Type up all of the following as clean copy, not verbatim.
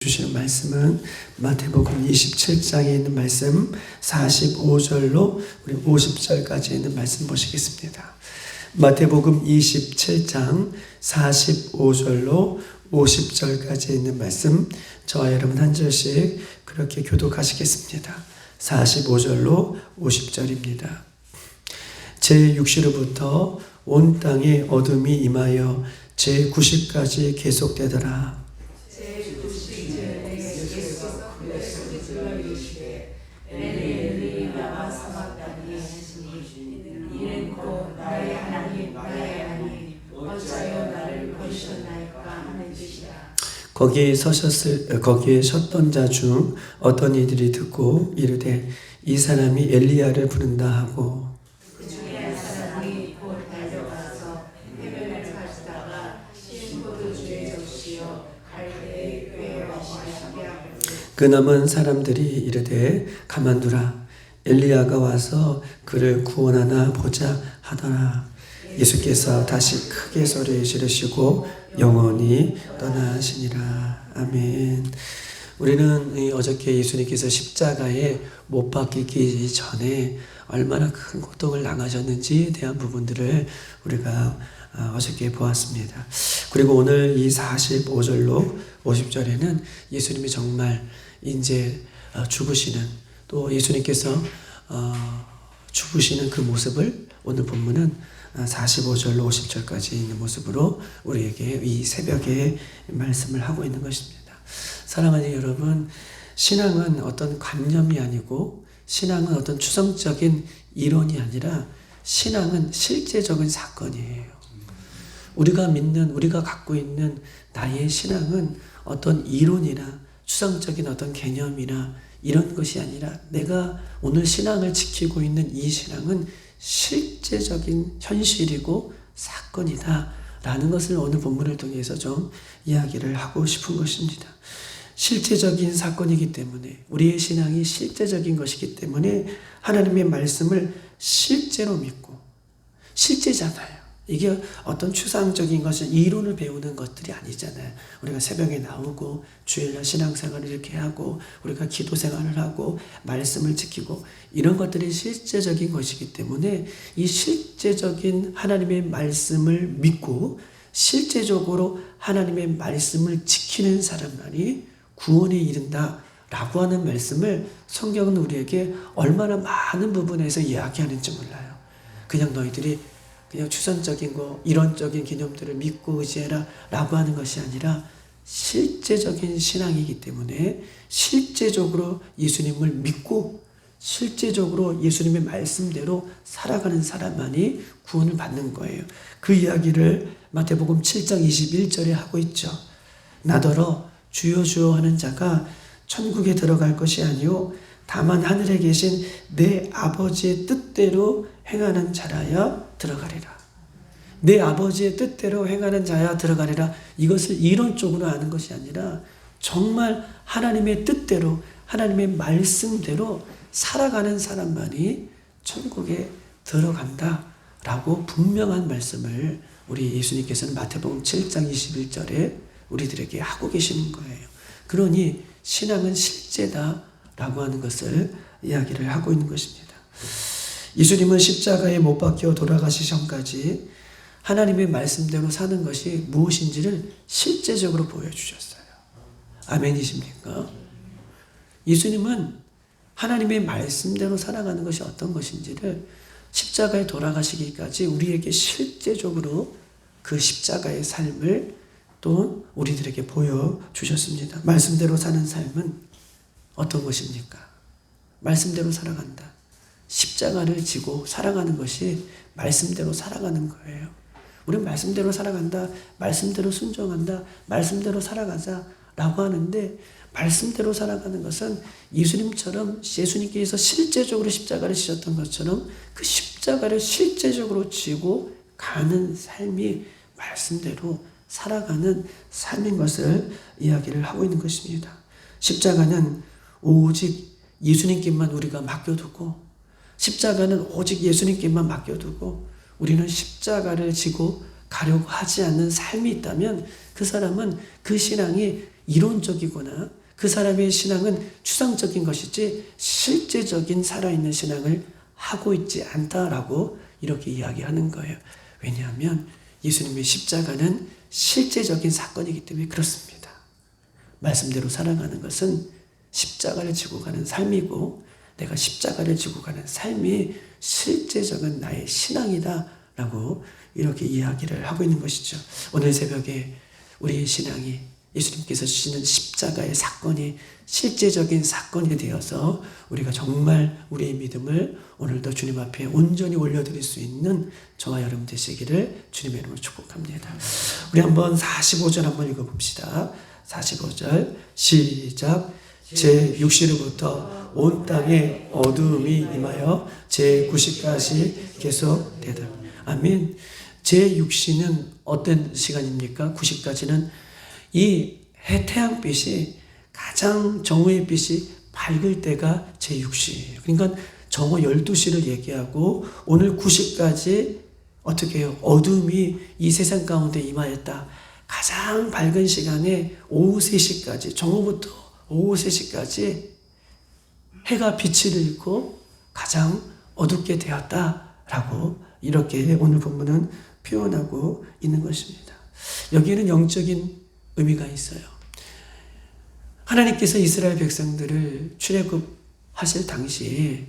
주시는 말씀은 마태복음 27장에 있는 말씀 45절로 우리 50절까지 있는 말씀 보시겠습니다. 마태복음 27장 45절로 50절까지 있는 말씀, 저와 여러분 한 절씩 그렇게 교독하시겠습니다. 45절로 50절입니다. 제6시로부터 온 땅에 어둠이 임하여 제9시까지 계속되더라. 거기에 섰던 자 중 어떤 이들이 듣고 이르되 이 사람이 엘리야를 부른다 하고, 그 중에 한 사람이 곧 달려가서 해변을 가시다가 신부도 주의 적시어 갈대의 꾀에 와시게 하고, 그 남은 사람들이 이르되 가만두라, 엘리야가 와서 그를 구원하나 보자 하더라. 예수께서 다시 크게 소리 지르시고 영원히 떠나시니라. 아멘. 우리는 어저께 예수님께서 십자가에 못 박히기 전에 얼마나 큰 고통을 당하셨는지에 대한 부분들을 우리가 어저께 보았습니다. 그리고 오늘 이 45절로 50절에는 예수님이 정말 이제 죽으시는, 또 예수님께서 죽으시는 그 모습을 오늘 본문은 45절로 50절까지 있는 모습으로 우리에게 이 새벽에 말씀을 하고 있는 것입니다. 사랑하는 여러분, 신앙은 어떤 관념이 아니고, 신앙은 어떤 추상적인 이론이 아니라 신앙은 실제적인 사건이에요. 우리가 믿는, 우리가 갖고 있는 나의 신앙은 어떤 이론이나 추상적인 어떤 개념이나 이런 것이 아니라, 내가 오늘 신앙을 지키고 있는 이 신앙은 실제적인 현실이고 사건이다 라는 것을 오늘 본문을 통해서 좀 이야기를 하고 싶은 것입니다. 실제적인 사건이기 때문에, 우리의 신앙이 실제적인 것이기 때문에 하나님의 말씀을 실제로 믿고, 실제잖아요. 이게 어떤 추상적인 것은 이론을 배우는 것들이 아니잖아요. 우리가 새벽에 나오고 주일날 신앙생활을 이렇게 하고 우리가 기도생활을 하고 말씀을 지키고 이런 것들이 실제적인 것이기 때문에 이 실제적인 하나님의 말씀을 믿고 실제적으로 하나님의 말씀을 지키는 사람만이 구원에 이른다 라고 하는 말씀을 성경은 우리에게 얼마나 많은 부분에서 이야기하는지 몰라요. 그냥 너희들이 그냥 추상적인 거, 이론적인 개념들을 믿고 의지해라 라고 하는 것이 아니라 실제적인 신앙이기 때문에 실제적으로 예수님을 믿고 실제적으로 예수님의 말씀대로 살아가는 사람만이 구원을 받는 거예요. 그 이야기를 마태복음 7장 21절에 하고 있죠. 나더러 주여 주여 하는 자가 천국에 들어갈 것이 아니요 다만 하늘에 계신 내 아버지의 뜻대로 행하는 자라야 들어가리라. 내 아버지의 뜻대로 행하는 자야 들어가리라. 이것을 이론적으로 아는 것이 아니라 정말 하나님의 뜻대로, 하나님의 말씀대로 살아가는 사람만이 천국에 들어간다 라고 분명한 말씀을 우리 예수님께서는 마태복음 7장 21절에 우리들에게 하고 계시는 거예요. 그러니 신앙은 실제다 라고 하는 것을 이야기를 하고 있는 것입니다. 예수님은 십자가에 못 박혀 돌아가시기 전까지 하나님의 말씀대로 사는 것이 무엇인지를 실제적으로 보여주셨어요. 아멘이십니까? 예수님은 하나님의 말씀대로 살아가는 것이 어떤 것인지를 십자가에 돌아가시기까지 우리에게 실제적으로 그 십자가의 삶을 또 우리들에게 보여주셨습니다. 말씀대로 사는 삶은 어떤 것입니까? 말씀대로 살아간다. 십자가를 지고 살아가는 것이 말씀대로 살아가는 거예요. 우리는 말씀대로 살아간다, 말씀대로 순종한다, 말씀대로 살아가자 라고 하는데, 말씀대로 살아가는 것은 예수님께서 실제적으로 십자가를 지셨던 것처럼 그 십자가를 실제적으로 지고 가는 삶이 말씀대로 살아가는 삶인 것을 이야기를 하고 있는 것입니다. 십자가는 오직 예수님께만 우리가 맡겨두고, 십자가는 오직 예수님께만 맡겨두고 우리는 십자가를 지고 가려고 하지 않는 삶이 있다면 그 사람은 그 신앙이 이론적이거나 그 사람의 신앙은 추상적인 것이지 실제적인 살아있는 신앙을 하고 있지 않다라고 이렇게 이야기하는 거예요. 왜냐하면 예수님의 십자가는 실제적인 사건이기 때문에 그렇습니다. 말씀대로 살아가는 것은 십자가를 지고 가는 삶이고 내가 십자가를 지고 가는 삶이 실제적인 나의 신앙이다라고 이렇게 이야기를 하고 있는 것이죠. 오늘 새벽에 우리의 신앙이 예수님께서 주시는 십자가의 사건이 실제적인 사건이 되어서 우리가 정말 우리의 믿음을 오늘도 주님 앞에 온전히 올려드릴 수 있는 저와 여러분 되시기를 주님의 이름으로 축복합니다. 우리 한번 45절 한번 읽어봅시다. 45절 시작. 제 6시로부터 온 땅에 어두움이 임하여 제 9시까지 계속되다. 아멘. 제 6시는 어떤 시간입니까? 9시까지는 이 태양빛이 가장 정오의 빛이 밝을 때가 제 6시예요. 그러니까 정오 12시를 얘기하고 오늘 9시까지 어떻게 해요? 어둠이 이 세상 가운데 임하였다. 가장 밝은 시간에 오후 3시까지, 정오부터 오후 3시까지 해가 빛을 잃고 가장 어둡게 되었다라고 이렇게 오늘 본문은 표현하고 있는 것입니다. 여기에는 영적인 의미가 있어요. 하나님께서 이스라엘 백성들을 출애굽하실 당시에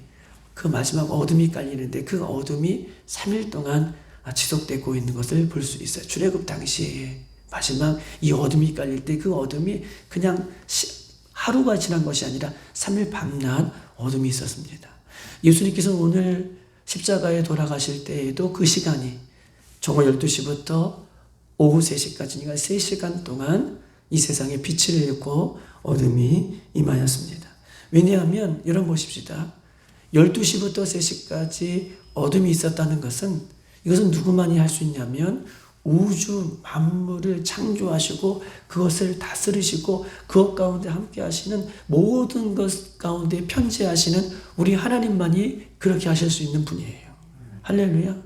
그 마지막 어둠이 깔리는데 그 어둠이 3일 동안 지속되고 있는 것을 볼 수 있어요. 출애굽 당시에 마지막 이 어둠이 깔릴 때 그 어둠이 그냥 하루가 지난 것이 아니라 3일 밤낮 어둠이 있었습니다. 예수님께서 오늘 십자가에 돌아가실 때에도 그 시간이 정오 12시부터 오후 3시까지니까 3시간 동안 이 세상에 빛을 잃고 어둠이 임하였습니다. 왜냐하면 여러분 보십시다. 12시부터 3시까지 어둠이 있었다는 것은 이것은 누구만이 할 수 있냐면 우주 만물을 창조하시고 그것을 다스리시고 그것 가운데 함께 하시는 모든 것 가운데 편재하시는 우리 하나님만이 그렇게 하실 수 있는 분이에요. 할렐루야.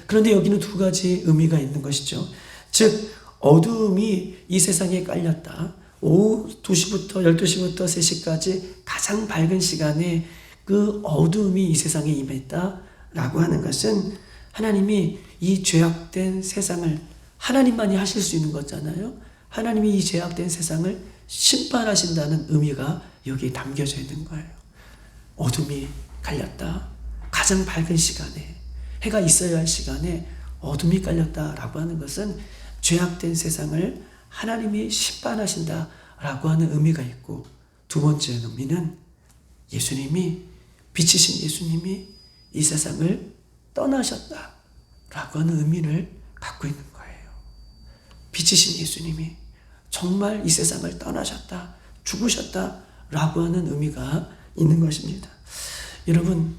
그런데 여기는 두 가지 의미가 있는 것이죠. 즉 어둠이 이 세상에 깔렸다. 오후 2시부터 12시부터 3시까지 가장 밝은 시간에 그 어둠이 이 세상에 임했다라고 하는 것은 하나님이 이 죄악된 세상을 하나님만이 하실 수 있는 거잖아요. 하나님이 이 죄악된 세상을 심판하신다는 의미가 여기에 담겨져 있는 거예요. 어둠이 깔렸다. 가장 밝은 시간에 해가 있어야 할 시간에 어둠이 깔렸다라고 하는 것은 죄악된 세상을 하나님이 심판하신다라고 하는 의미가 있고 두 번째 의미는 예수님이 빛이신 예수님이 이 세상을 떠나셨다라고 하는 의미를 갖고 있는 거예요. 빛이신 예수님이 정말 이 세상을 떠나셨다, 죽으셨다라고 하는 의미가 있는 것입니다. 여러분,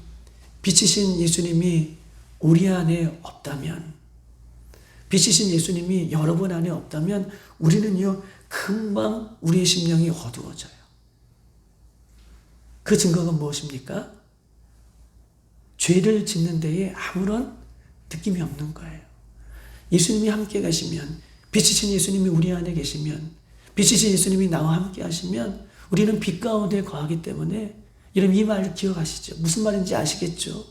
빛이신 예수님이 우리 안에 없다면, 빛이신 예수님이 여러분 안에 없다면 우리는요 금방 우리의 심령이 어두워져요. 그 증거가 무엇입니까? 죄를 짓는 데에 아무런 느낌이 없는 거예요. 예수님이 함께 가시면, 빛이신 예수님이 우리 안에 계시면, 빛이신 예수님이 나와 함께 하시면 우리는 빛 가운데 거하기 때문에, 여러분 이 말 기억하시죠? 무슨 말인지 아시겠죠?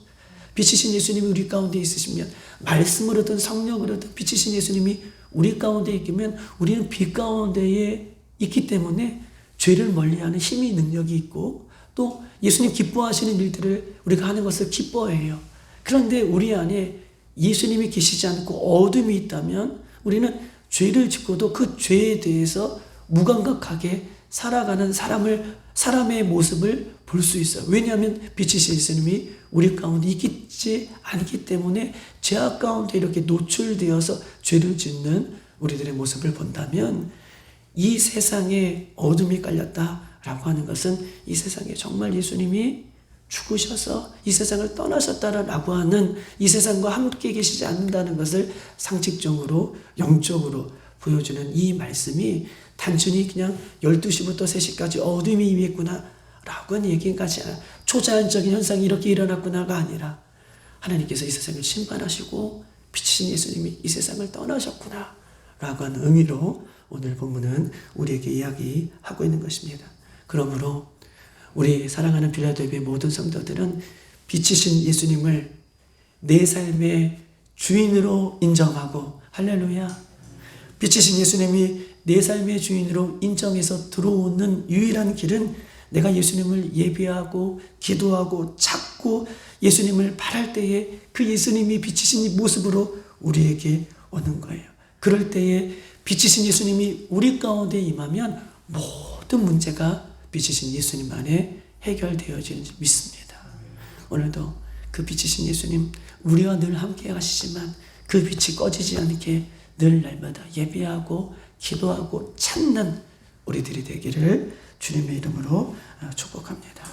빛이신 예수님이 우리 가운데 있으시면, 말씀으로든 성령으로든 빛이신 예수님이 우리 가운데 있으면 우리는 빛 가운데에 있기 때문에 죄를 멀리하는 힘이 능력이 있고 또 예수님 기뻐하시는 일들을 우리가 하는 것을 기뻐해요. 그런데 우리 안에 예수님이 계시지 않고 어둠이 있다면 우리는 죄를 짓고도 그 죄에 대해서 무감각하게 살아가는 사람의 모습을 볼 수 있어요. 왜냐하면 빛이신 예수님이 우리 가운데 있지 않기 때문에 죄악 가운데 이렇게 노출되어서 죄를 짓는 우리들의 모습을 본다면 이 세상에 어둠이 깔렸다라고 하는 것은 이 세상에 정말 예수님이 죽으셔서 이 세상을 떠나셨다라고 하는, 이 세상과 함께 계시지 않는다는 것을 상식적으로 영적으로 보여주는 이 말씀이 단순히 그냥 12시부터 3시까지 어둠이 임했구나 라고 하는 얘기까지 초자연적인 현상이 이렇게 일어났구나가 아니라 하나님께서 이 세상을 심판하시고 빛이신 예수님이 이 세상을 떠나셨구나 라고 하는 의미로 오늘 본문은 우리에게 이야기하고 있는 것입니다. 그러므로 우리 사랑하는 빌라델비아 모든 성도들은 빛이신 예수님을 내 삶의 주인으로 인정하고, 할렐루야, 빛이신 예수님이 내 삶의 주인으로 인정해서 들어오는 유일한 길은 내가 예수님을 예배하고 기도하고 찾고 예수님을 바랄 때에 그 예수님이 빛이신 모습으로 우리에게 오는 거예요. 그럴 때에 빛이신 예수님이 우리 가운데 임하면 모든 문제가 빛이신 예수님 안에 해결되어지는 줄 믿습니다. 오늘도 그 빛이신 예수님, 우리와 늘 함께 하시지만 그 빛이 꺼지지 않게 늘 날마다 예배하고 기도하고 찾는 우리들이 되기를 주님의 이름으로 축복합니다.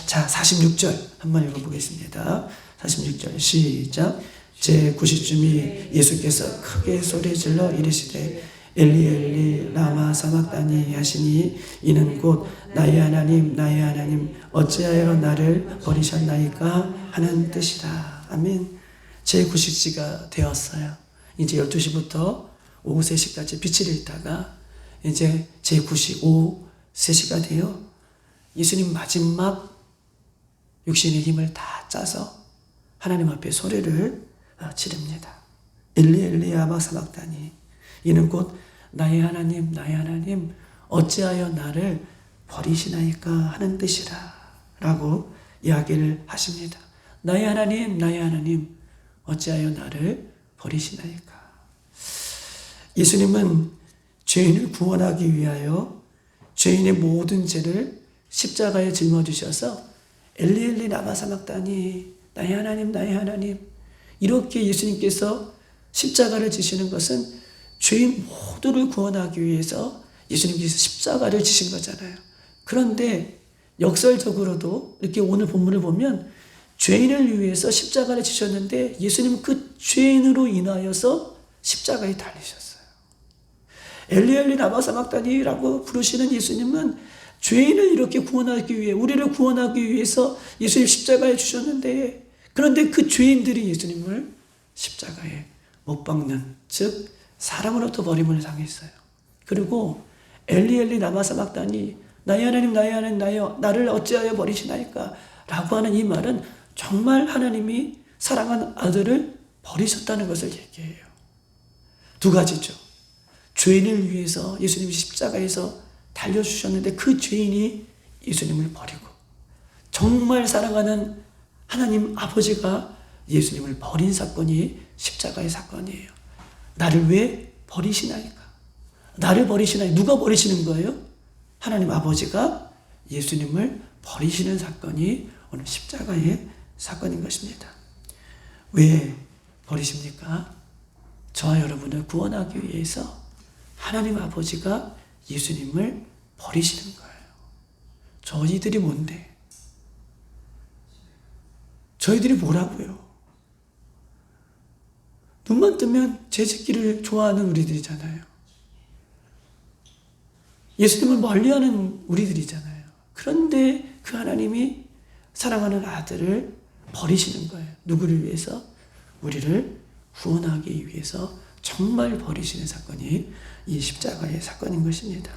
자, 46절 한번 읽어보겠습니다. 46절 시작. 제90쯤이 예수께서 크게 소리질러 이르시되 엘리 엘리 라마 사박다니 하시니 이는 곧 나의 하나님 나의 하나님 어찌하여 나를 버리셨나이까 하는 뜻이라. 아멘. 제90시가 되었어요. 이제 12시부터 오후 3시까지 빛을 잃다가 이제 제9시 오후 3시가 되어 예수님 마지막 육신의 힘을 다 짜서 하나님 앞에 소리를 지릅니다. 엘리 엘리 아바 사박다니 이는 곧 나의 하나님 나의 하나님 어찌하여 나를 버리시나이까 하는 뜻이라 라고 이야기를 하십니다. 나의 하나님 나의 하나님 어찌하여 나를 버리시나이까. 예수님은 죄인을 구원하기 위하여 죄인의 모든 죄를 십자가에 짊어지셔서 엘리 엘리 라마 사박다니 나의 하나님 나의 하나님 이렇게 예수님께서 십자가를 지시는 것은 죄인 모두를 구원하기 위해서 예수님께서 십자가를 지신 거잖아요. 그런데 역설적으로도 이렇게 오늘 본문을 보면 죄인을 위해서 십자가를 지셨는데 예수님은 그 죄인으로 인하여서 십자가에 달리셨어요. 엘리 엘리 라마 사박다니라고 부르시는 예수님은 죄인을 이렇게 구원하기 위해, 우리를 구원하기 위해서 예수님 십자가에 주셨는데, 그런데 그 죄인들이 예수님을 십자가에 못 박는, 즉 사람으로부터 버림을 당했어요. 그리고 엘리 엘리 라마 사박다니 나의 하나님 나의 하나님 나를 어찌하여 버리시나이까 라고 하는 이 말은 정말 하나님이 사랑하는 아들을 버리셨다는 것을 얘기해요. 두 가지죠. 죄인을 위해서 예수님이 십자가에서 달려주셨는데 그 죄인이 예수님을 버리고, 정말 사랑하는 하나님 아버지가 예수님을 버린 사건이 십자가의 사건이에요. 나를 왜 버리시나이까? 나를 버리시나이? 누가 버리시는 거예요? 하나님 아버지가 예수님을 버리시는 사건이 오늘 십자가의 사건인 것입니다. 왜 버리십니까? 저와 여러분을 구원하기 위해서 하나님 아버지가 예수님을 버리시는 거예요. 저희들이 뭔데? 저희들이 뭐라고요? 눈만 뜨면 재짓기를 좋아하는 우리들이잖아요. 예수님을 멀리하는 우리들이잖아요. 그런데 그 하나님이 사랑하는 아들을 버리시는 거예요. 누구를 위해서? 우리를 구원하기 위해서 정말 버리시는 사건이 이 십자가의 사건인 것입니다.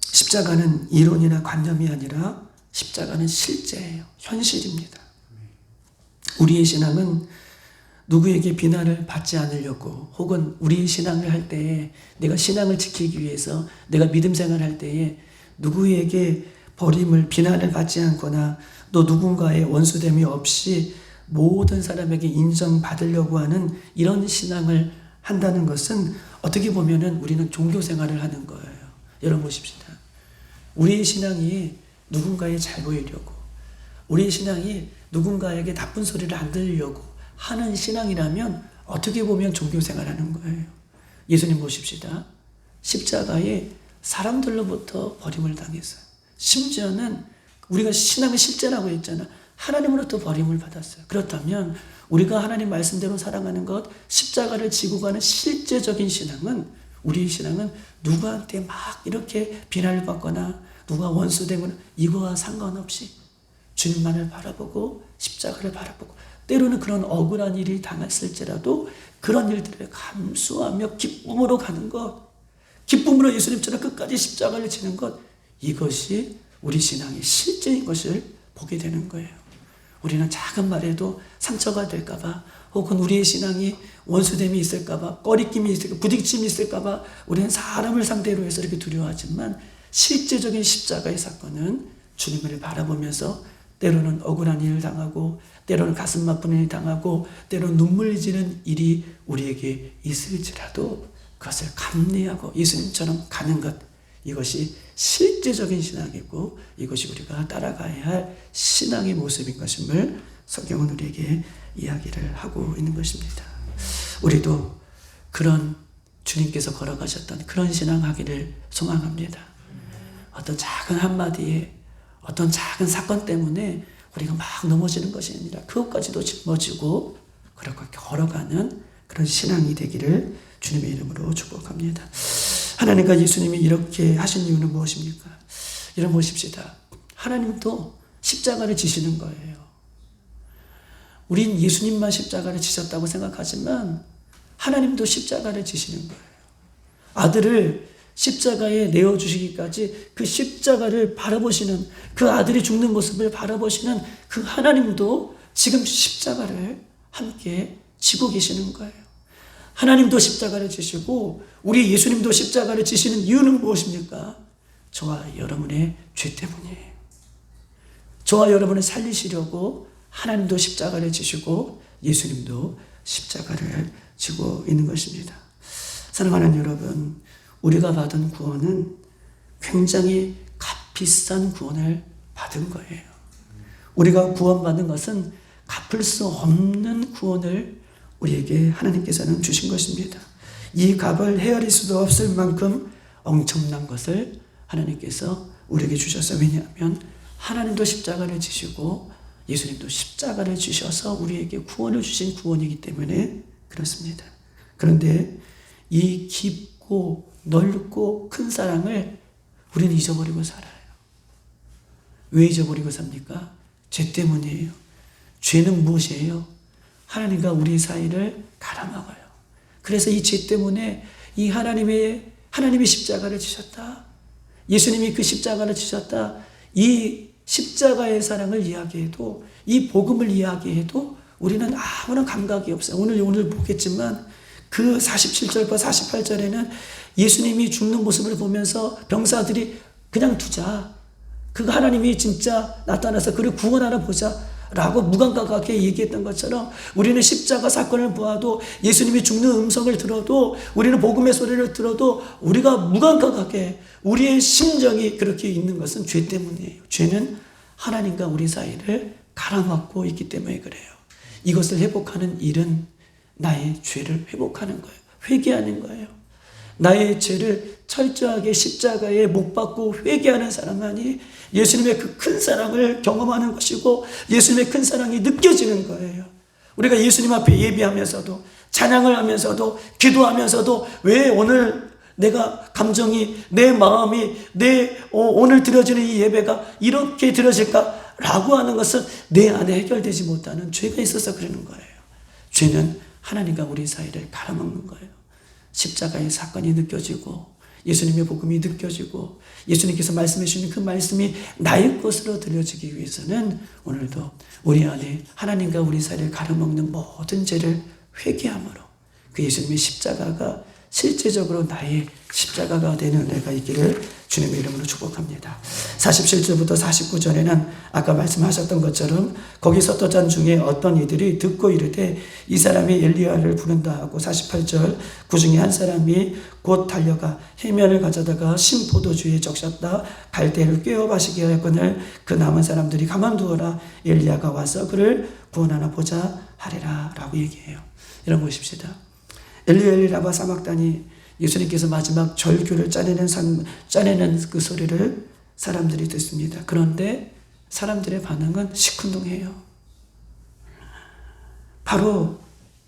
십자가는 이론이나 관념이 아니라 십자가는 실제예요. 현실입니다. 우리의 신앙은 누구에게 비난을 받지 않으려고, 혹은 우리의 신앙을 할 때에 내가 신앙을 지키기 위해서 내가 믿음 생활을 할 때에 누구에게 버림을, 비난을 받지 않거나 또 누군가의 원수됨이 없이 모든 사람에게 인정받으려고 하는 이런 신앙을 한다는 것은 어떻게 보면은 우리는 종교 생활을 하는 거예요. 여러분 보십시다. 우리의 신앙이 누군가에 잘 보이려고, 우리의 신앙이 누군가에게 나쁜 소리를 안 들으려고 하는 신앙이라면 어떻게 보면 종교 생활하는 거예요. 예수님 보십시다. 십자가에 사람들로부터 버림을 당했어요. 심지어는 우리가 신앙의 실제라고 했잖아. 하나님으로부터 버림을 받았어요. 그렇다면 우리가 하나님 말씀대로 살아가는 것, 십자가를 지고 가는 실제적인 신앙은, 우리의 신앙은 누구한테 막 이렇게 비난을 받거나 누가 원수되거나 이거와 상관없이 주님만을 바라보고 십자가를 바라보고 때로는 그런 억울한 일이 당했을지라도 그런 일들을 감수하며 기쁨으로 가는 것, 기쁨으로 예수님처럼 끝까지 십자가를 지는 것, 이것이 우리 신앙의 실제인 것을 보게 되는 거예요. 우리는 작은 말에도 상처가 될까봐, 혹은 우리의 신앙이 원수됨이 있을까봐, 꺼리낌이 있을까봐, 부딪힘이 있을까봐 우리는 사람을 상대로 해서 이렇게 두려워하지만, 실제적인 십자가의 사건은 주님을 바라보면서 때로는 억울한 일을 당하고, 때로는 가슴 아픈 일을 당하고, 때로는 눈물 지는 일이 우리에게 있을지라도 그것을 감내하고 예수님처럼 가는 것, 이것이 실제적인 신앙이고 이것이 우리가 따라가야 할 신앙의 모습인 것임을 성경은 우리에게 이야기를 하고 있는 것입니다. 우리도 그런 주님께서 걸어가셨던 그런 신앙하기를 소망합니다. 어떤 작은 한마디에, 어떤 작은 사건 때문에 우리가 막 넘어지는 것이 아니라 그것까지도 짊어지고 그렇게 걸어가는 그런 신앙이 되기를 주님의 이름으로 축복합니다. 하나님과 예수님이 이렇게 하신 이유는 무엇입니까? 이런 보십시다. 하나님도 십자가를 지시는 거예요. 우린 예수님만 십자가를 지셨다고 생각하지만 하나님도 십자가를 지시는 거예요. 아들을 십자가에 내어주시기까지 그 십자가를 바라보시는, 그 아들이 죽는 모습을 바라보시는 그 하나님도 지금 십자가를 함께 지고 계시는 거예요. 하나님도 십자가를 지시고 우리 예수님도 십자가를 지시는 이유는 무엇입니까? 저와 여러분의 죄 때문이에요. 저와 여러분을 살리시려고 하나님도 십자가를 지시고 예수님도 십자가를 지고 있는 것입니다. 사랑하는 여러분, 우리가 받은 구원은 굉장히 값비싼 구원을 받은 거예요. 우리가 구원받은 것은 갚을 수 없는 구원을 우리에게 하나님께서는 주신 것입니다. 이 값을 헤아릴 수도 없을 만큼 엄청난 것을 하나님께서 우리에게 주셨어요. 왜냐하면 하나님도 십자가를 지시고 예수님도 십자가를 지셔서 우리에게 구원을 주신 구원이기 때문에 그렇습니다. 그런데 이 깊고 넓고 큰 사랑을 우리는 잊어버리고 살아요. 왜 잊어버리고 삽니까? 죄 때문이에요. 죄는 무엇이에요? 하나님과 우리 사이를 가라막아요. 그래서 이 죄 때문에 이 하나님이 십자가를 지셨다. 예수님이 그 십자가를 지셨다. 이 십자가의 사랑을 이야기해도, 이 복음을 이야기해도 우리는 아무런 감각이 없어요. 오늘 보겠지만 그 47절과 48절에는 예수님이 죽는 모습을 보면서 병사들이 그냥 두자. 그 하나님이 진짜 나타나서 그를 구원하나 보자. 라고 무감각하게 얘기했던 것처럼 우리는 십자가 사건을 보아도, 예수님이 죽는 음성을 들어도, 우리는 복음의 소리를 들어도 우리가 무감각하게 우리의 심정이 그렇게 있는 것은 죄 때문이에요. 죄는 하나님과 우리 사이를 가로막고 있기 때문에 그래요. 이것을 회복하는 일은 나의 죄를 회복하는 거예요. 회개하는 거예요. 나의 죄를 철저하게 십자가에 못 박고 회개하는 사람만이 예수님의 그 큰 사랑을 경험하는 것이고 예수님의 큰 사랑이 느껴지는 거예요. 우리가 예수님 앞에 예배하면서도, 찬양을 하면서도, 기도하면서도 왜 오늘 내가 감정이, 내 마음이, 오늘 드려지는 이 예배가 이렇게 드려질까? 라고 하는 것은 내 안에 해결되지 못하는 죄가 있어서 그러는 거예요. 죄는 하나님과 우리 사이를 가로막는 거예요. 십자가의 사건이 느껴지고 예수님의 복음이 느껴지고 예수님께서 말씀해 주시는 그 말씀이 나의 것으로 들려지기 위해서는 오늘도 우리 안에 하나님과 우리 사이를 가로막는 모든 죄를 회개함으로 그 예수님의 십자가가 실제적으로 나의 십자가가 되는 은혜가 있기를 주님의 이름으로 축복합니다. 47절부터 49절에는 아까 말씀하셨던 것처럼 거기 섰던 중에 어떤 이들이 듣고 이르되 이 사람이 엘리야를 부른다 하고, 48절 그 중에 한 사람이 곧 달려가 해면을 가져다가 신포도주에 적셨다 갈대를 꿰어 마시게 하였거늘 그 남은 사람들이 가만두어라 엘리야가 와서 그를 구원하나 보자 하리라 라고 얘기해요. 이런 보십시다. 엘리 라마 사막단이 예수님께서 마지막 절규를 짜내는 그 소리를 사람들이 듣습니다. 그런데 사람들의 반응은 시큰둥해요. 바로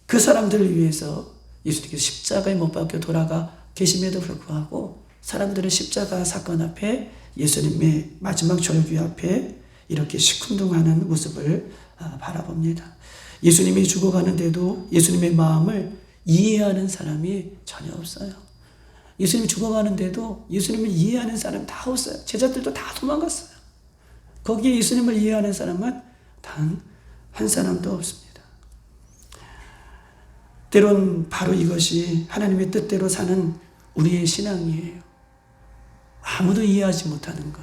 그 사람들을 위해서 예수님께서 십자가에 못 박혀 돌아가 계심에도 불구하고 사람들은 십자가 사건 앞에, 예수님의 마지막 절규 앞에 이렇게 시큰둥하는 모습을 바라봅니다. 예수님이 죽어가는데도 예수님의 마음을 이해하는 사람이 전혀 없어요. 예수님이 죽어가는데도 예수님을 이해하는 사람 다 없어요. 제자들도 다 도망갔어요. 거기에 예수님을 이해하는 사람은 단 한 사람도 없습니다. 때론 바로 이것이 하나님의 뜻대로 사는 우리의 신앙이에요. 아무도 이해하지 못하는 것.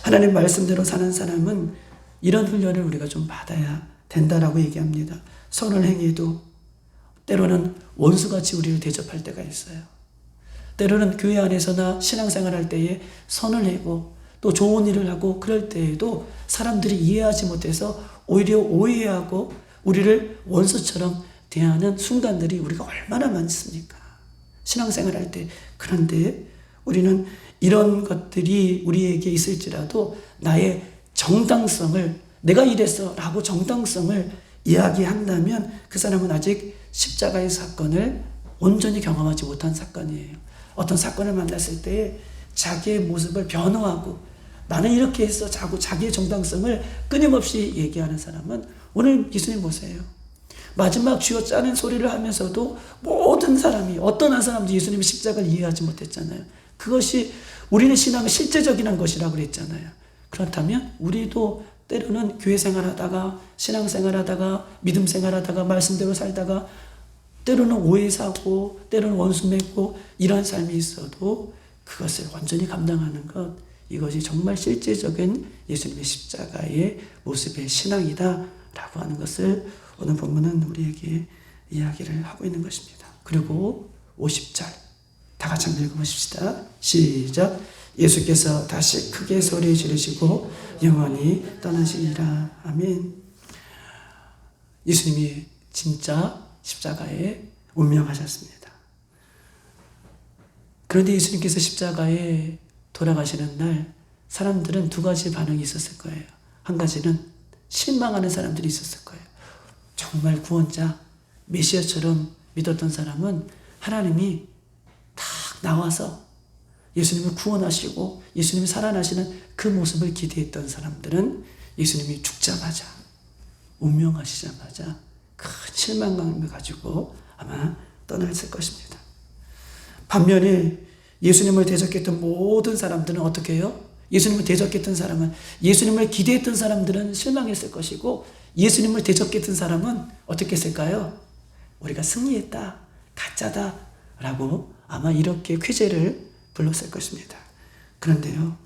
하나님 말씀대로 사는 사람은 이런 훈련을 우리가 좀 받아야 된다라고 얘기합니다. 선을 행해도 때로는 원수같이 우리를 대접할 때가 있어요. 때로는 교회 안에서나 신앙생활 할 때에 선을 하고 또 좋은 일을 하고 그럴 때에도 사람들이 이해하지 못해서 오히려 오해하고 우리를 원수처럼 대하는 순간들이 우리가 얼마나 많습니까? 신앙생활 할 때. 그런데 우리는 이런 것들이 우리에게 있을지라도 나의 정당성을 내가 이랬어 라고 정당성을 이야기한다면 그 사람은 아직 십자가의 사건을 온전히 경험하지 못한 사건이에요. 어떤 사건을 만났을 때 자기의 모습을 변호하고 나는 이렇게 했어 자기의 정당성을 끊임없이 얘기하는 사람은 오늘 예수님 보세요. 마지막 쥐어짜는 소리를 하면서도 모든 사람이 어떤 한 사람도 예수님의 십자가를 이해하지 못했잖아요. 그것이 우리는 신앙의 실제적인 것이라고 그랬잖아요. 그렇다면 우리도 때로는 교회 생활하다가 신앙 생활하다가 믿음 생활하다가 말씀대로 살다가 때로는 오해 사고 때로는 원수 맺고 이런 삶이 있어도 그것을 완전히 감당하는 것, 이것이 정말 실제적인 예수님의 십자가의 모습의 신앙이다라고 하는 것을 오늘 본문은 우리에게 이야기를 하고 있는 것입니다. 그리고 50절 다 같이 한번 읽어보십시다. 시작. 예수께서 다시 크게 소리 지르시고 영원히 떠나시니라. 아멘. 예수님이 진짜 십자가에 운명하셨습니다. 그런데 예수님께서 십자가에 돌아가시는 날 사람들은 두 가지 반응이 있었을 거예요. 한 가지는 실망하는 사람들이 있었을 거예요. 정말 구원자, 메시아처럼 믿었던 사람은 하나님이 딱 나와서 예수님을 구원하시고 예수님이 살아나시는 그 모습을 기대했던 사람들은 예수님이 죽자마자 운명하시자마자 큰 실망감을 가지고 아마 떠났을 것입니다. 반면에 예수님을 대적했던 모든 사람들은 어떻게 해요? 예수님을 대적했던 사람은, 예수님을 기대했던 사람들은 실망했을 것이고 예수님을 대적했던 사람은 어떻게 했을까요? 우리가 승리했다, 가짜다 라고 아마 이렇게 쾌재를 불렀을 것입니다. 그런데요,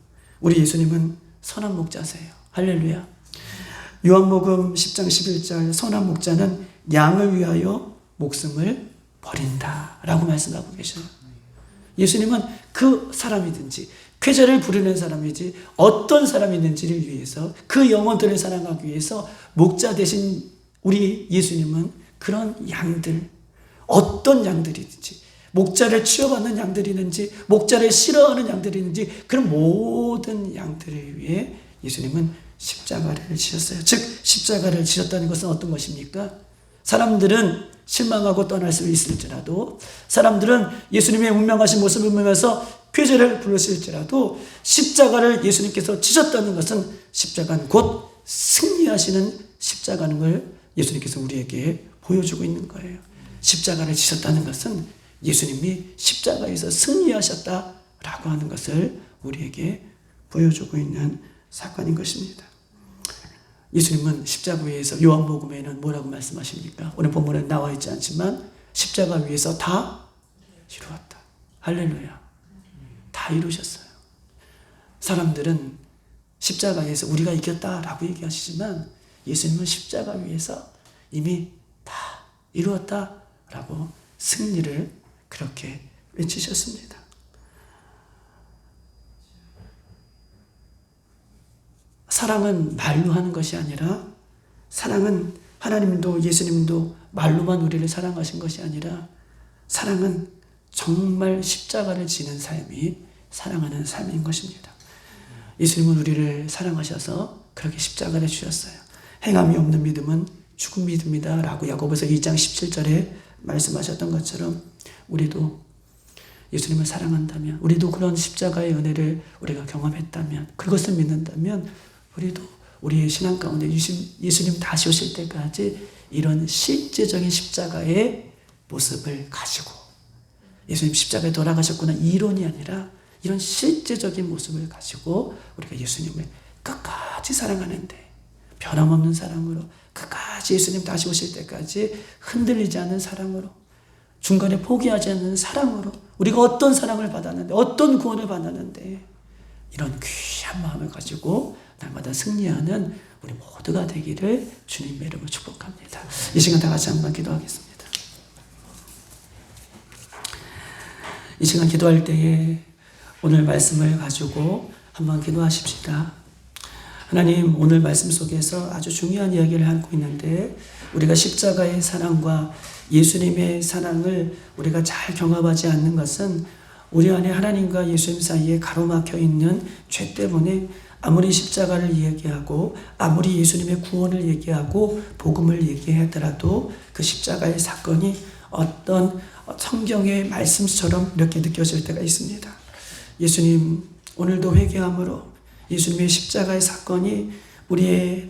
우리 예수님은 선한 목자세요. 할렐루야. 요한복음 10장 11절 선한 목자는 양을 위하여 목숨을 버린다 라고 말씀하고 계셔요. 예수님은 그 사람이든지 쾌재를 부르는 사람이지 어떤 사람이 있는지를 위해서 그 영혼들을 사랑하기 위해서 목자 대신 우리 예수님은 그런 양들, 어떤 양들이든지 목자를 취업하는 양들이든지 목자를 싫어하는 양들이든지 그런 모든 양들을 위해 예수님은 십자가를 지셨어요. 즉 십자가를 지셨다는 것은 어떤 것입니까? 사람들은 실망하고 떠날 수 있을지라도, 사람들은 예수님의 운명하신 모습을 보면서 쾌재를 부르실지라도 십자가를 예수님께서 지셨다는 것은 십자가는 곧 승리하시는 십자가는 걸 예수님께서 우리에게 보여주고 있는 거예요. 십자가를 지셨다는 것은 예수님이 십자가에서 승리하셨다라고 하는 것을 우리에게 보여주고 있는 사건인 것입니다. 예수님은 십자가 위에서 요한복음에는 뭐라고 말씀하십니까? 오늘 본문에 나와 있지 않지만 십자가 위에서 다 이루었다. 할렐루야. 다 이루셨어요. 사람들은 십자가에서 우리가 이겼다라고 얘기하시지만 예수님은 십자가 위에서 이미 다 이루었다라고 승리를 그렇게 외치셨습니다. 사랑은 말로 하는 것이 아니라, 사랑은 하나님도 예수님도 말로만 우리를 사랑하신 것이 아니라, 사랑은 정말 십자가를 지는 삶이 사랑하는 삶인 것입니다. 예수님은 우리를 사랑하셔서 그렇게 십자가를 주셨어요. 행함이 없는 믿음은 죽은 믿음이다 라고 야고보서 2장 17절에 말씀하셨던 것처럼 우리도 예수님을 사랑한다면, 우리도 그런 십자가의 은혜를 우리가 경험했다면, 그것을 믿는다면 우리도 우리의 신앙 가운데 예수님 다시 오실 때까지 이런 실제적인 십자가의 모습을 가지고, 예수님 십자가에 돌아가셨구나 이론이 아니라 이런 실제적인 모습을 가지고 우리가 예수님을 끝까지 사랑하는데, 변함없는 사랑으로 끝까지 예수님 다시 오실 때까지 흔들리지 않는 사랑으로, 중간에 포기하지 않는 사랑으로, 우리가 어떤 사랑을 받았는데, 어떤 구원을 받았는데, 이런 귀한 마음을 가지고 날마다 승리하는 우리 모두가 되기를 주님의 이름으로 축복합니다. 이 시간 다 같이 한번 기도하겠습니다. 이 시간 기도할 때에 오늘 말씀을 가지고 한번 기도하십시다. 하나님, 오늘 말씀 속에서 아주 중요한 이야기를 하고 있는데, 우리가 십자가의 사랑과 예수님의 사랑을 우리가 잘 경험하지 않는 것은 우리 안에 하나님과 예수님 사이에 가로막혀 있는 죄 때문에, 아무리 십자가를 얘기하고 아무리 예수님의 구원을 얘기하고 복음을 얘기하더라도 그 십자가의 사건이 어떤 성경의 말씀처럼 이렇게 느껴질 때가 있습니다. 예수님, 오늘도 회개함으로 예수님의 십자가의 사건이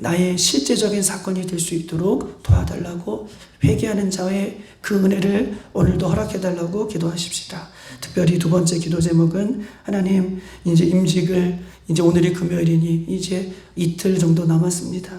나의 실제적인 사건이 될 수 있도록 도와달라고, 회개하는 자의 그 은혜를 오늘도 허락해달라고 기도하십시다. 특별히 두 번째 기도 제목은, 하나님, 이제 이제 오늘이 금요일이니 이제 이틀 정도 남았습니다.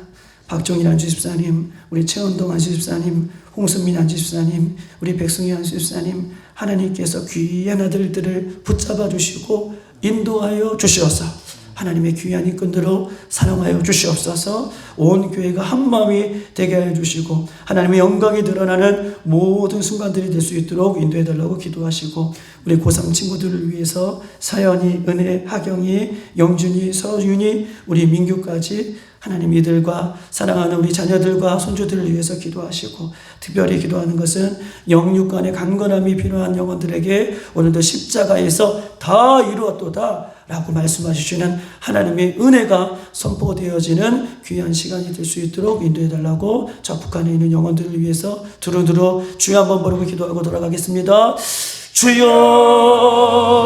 박종일 안주집사님, 우리 최원동 안주집사님, 홍순민 안주집사님, 우리 백승희 안주집사님, 하나님께서 귀한 아들들을 붙잡아 주시고 인도하여 주시옵소서. 하나님의 귀한 이끈들로 사랑하여 주시옵소서. 온 교회가 한 마음이 되게 하여 주시고 하나님의 영광이 드러나는 모든 순간들이 될 수 있도록 인도해 달라고 기도하시고, 우리 고3 친구들을 위해서 사연이, 은혜, 하경이, 영준이, 서윤이, 우리 민규까지 하나님 이들과 사랑하는 우리 자녀들과 손주들을 위해서 기도하시고, 특별히 기도하는 것은 영육간의 강건함이 필요한 영혼들에게 오늘도 십자가에서 다 이루었도다 라고 말씀하시는 하나님의 은혜가 선포되어지는 귀한 시간이 될 수 있도록 인도해 달라고, 저 북한에 있는 영혼들을 위해서 두루두루 주여 한번 부르고 기도하고 돌아가겠습니다. 주여.